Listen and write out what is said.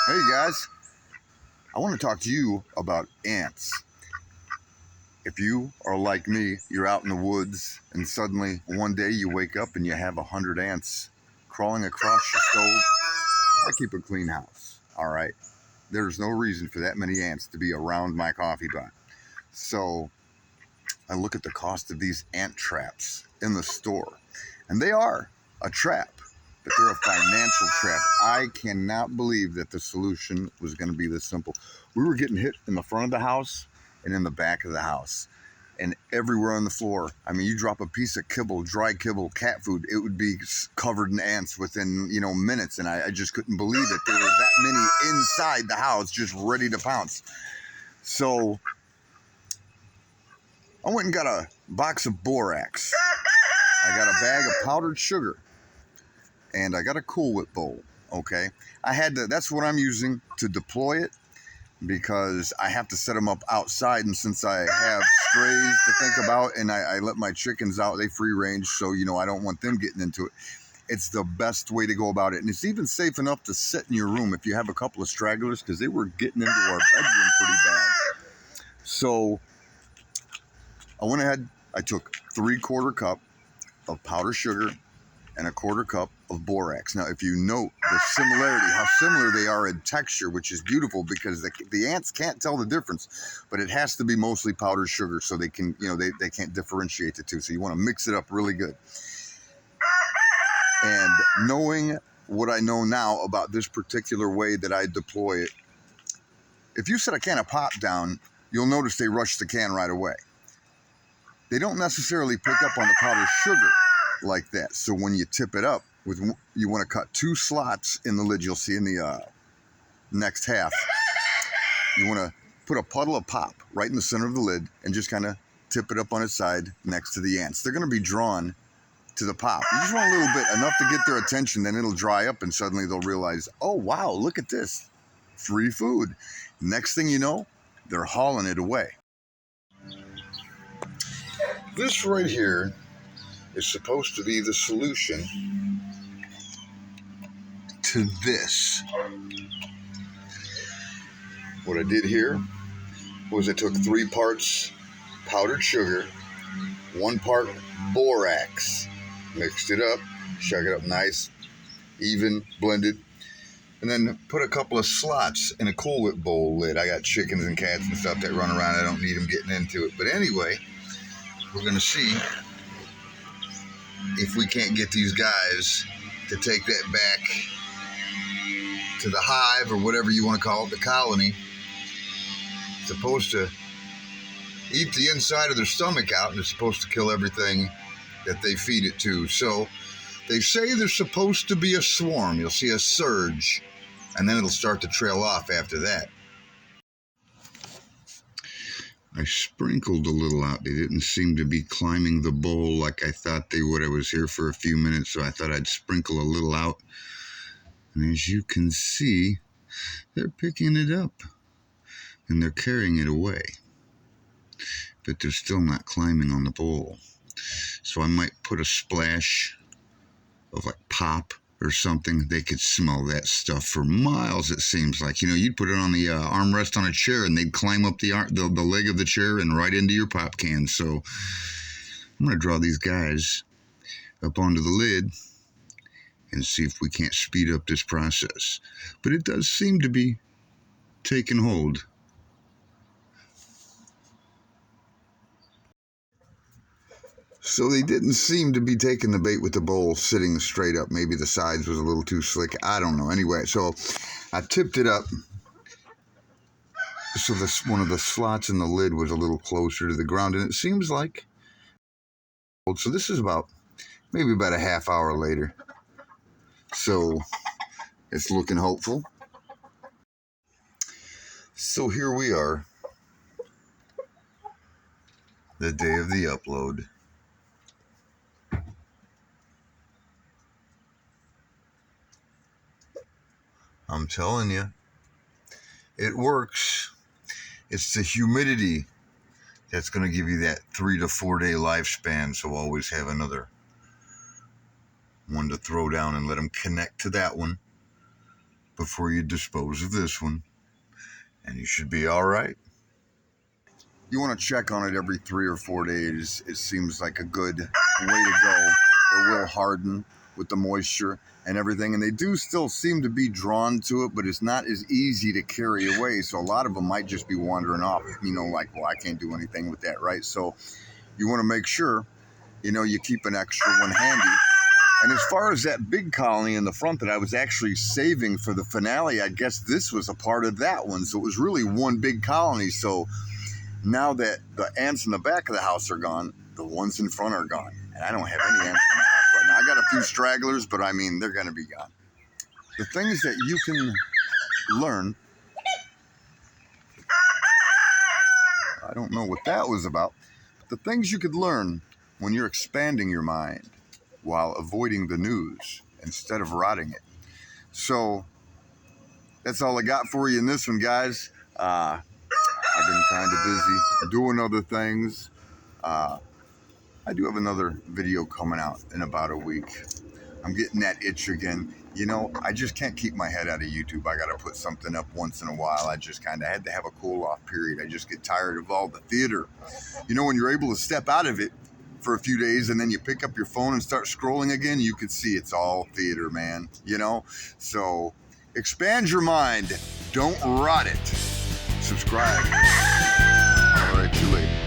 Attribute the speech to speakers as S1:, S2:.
S1: Hey guys, I want to talk to you about ants. If you are like me, you're out in the woods and suddenly one day you wake up and you have 100 ants crawling across your stove. I keep a clean house, all right? There's no reason for that many ants to be around my coffee pot. So I look at the cost of these ant traps in the store, and they are a trap, but they're a financial trap. I cannot believe that the solution was going to be this simple. We were getting hit in the front of the house and in the back of the house and everywhere on the floor. I mean, you drop a piece of kibble, dry kibble, cat food, it would be covered in ants within, minutes. And I just couldn't believe it. There were that many inside the house just ready to pounce. So I went and got a box of borax. I got a bag of powdered sugar. And I got a Cool Whip bowl, okay? That's what I'm using to deploy it because I have to set them up outside. And since I have strays to think about and I let my chickens out, they free range. So, I don't want them getting into it. It's the best way to go about it. And it's even safe enough to sit in your room if you have a couple of stragglers because they were getting into our bedroom pretty bad. So I went ahead, I took 3/4 cup of powdered sugar and a 1/4 cup of borax. Now, if you note the similarity, how similar they are in texture, which is beautiful because the ants can't tell the difference, but it has to be mostly powdered sugar so they can, they can't differentiate the two. So you want to mix it up really good. And knowing what I know now about this particular way that I deploy it, if you set a can of pop down, you'll notice they rush the can right away. They don't necessarily pick up on the powdered sugar like that. So when you tip it up, you want to cut 2 slots in the lid. You'll see in the next half. You want to put a puddle of pop right in the center of the lid and just kind of tip it up on its side next to the ants. They're going to be drawn to the pop. You just want a little bit, enough to get their attention, then it'll dry up and suddenly they'll realize, oh wow, look at this, free food. Next thing you know, they're hauling it away. This right here is supposed to be the solution to this. What I did here was I took 3 parts powdered sugar, 1 part borax, mixed it up, shook it up nice, even, blended, and then put a couple of slots in a Cool Whip bowl lid. I got chickens and cats and stuff that run around. I don't need them getting into it. But anyway, we're going to see if we can't get these guys to take that back to the hive or whatever you want to call it, the colony. It's supposed to eat the inside of their stomach out and it's supposed to kill everything that they feed it to. So they say there's supposed to be a swarm. You'll see a surge and then it'll start to trail off after that. I sprinkled a little out. They didn't seem to be climbing the bowl like I thought they would. I was here for a few minutes, so I thought I'd sprinkle a little out. And as you can see, they're picking it up and they're carrying it away. But they're still not climbing on the bowl. So I might put a splash of like pop or something. They could smell that stuff for miles, it seems like. You'd put it on the armrest on a chair and they'd climb up the leg of the chair and right into your pop can. So I'm going to draw these guys up onto the lid and see if we can't speed up this process. But it does seem to be taking hold. So they didn't seem to be taking the bait with the bowl sitting straight up. Maybe the sides was a little too slick. I don't know. Anyway, so I tipped it up. So one of the slots in the lid was a little closer to the ground. And it seems like, so this is maybe about a half hour later. So it's looking hopeful. So here we are. The day of the upload. I'm telling you, it works. It's the humidity that's going to give you that 3 to 4 day lifespan. So always have another one to throw down and let them connect to that one. before you dispose of this one, and you should be all right. You want to check on it every 3 or 4 days. It seems like a good way to go. It will harden with the moisture and everything, and they do still seem to be drawn to it, but it's not as easy to carry away. So a lot of them might just be wandering off, like, well, I can't do anything with that, right? So you want to make sure, you keep an extra one handy. And as far as that big colony in the front that I was actually saving for the finale, I guess this was a part of that one. So it was really one big colony. So now that the ants in the back of the house are gone, the ones in front are gone. And I don't have any ants in the house right now. I got a few stragglers, but I mean, they're going to be gone. The things that you can learn, I don't know what that was about, but the things you could learn when you're expanding your mind while avoiding the news instead of rotting it. So that's all I got for you in this one, guys. I've been kind of busy doing other things. I do have another video coming out in about a week. I'm getting that itch again. I just can't keep my head out of YouTube. I got to put something up once in a while. I just kind of had to have a cool off period. I just get tired of all the theater. When you're able to step out of it for a few days and then you pick up your phone and start scrolling again, you can see it's all theater, man. So expand your mind. Don't rot it. Subscribe. All right, you later.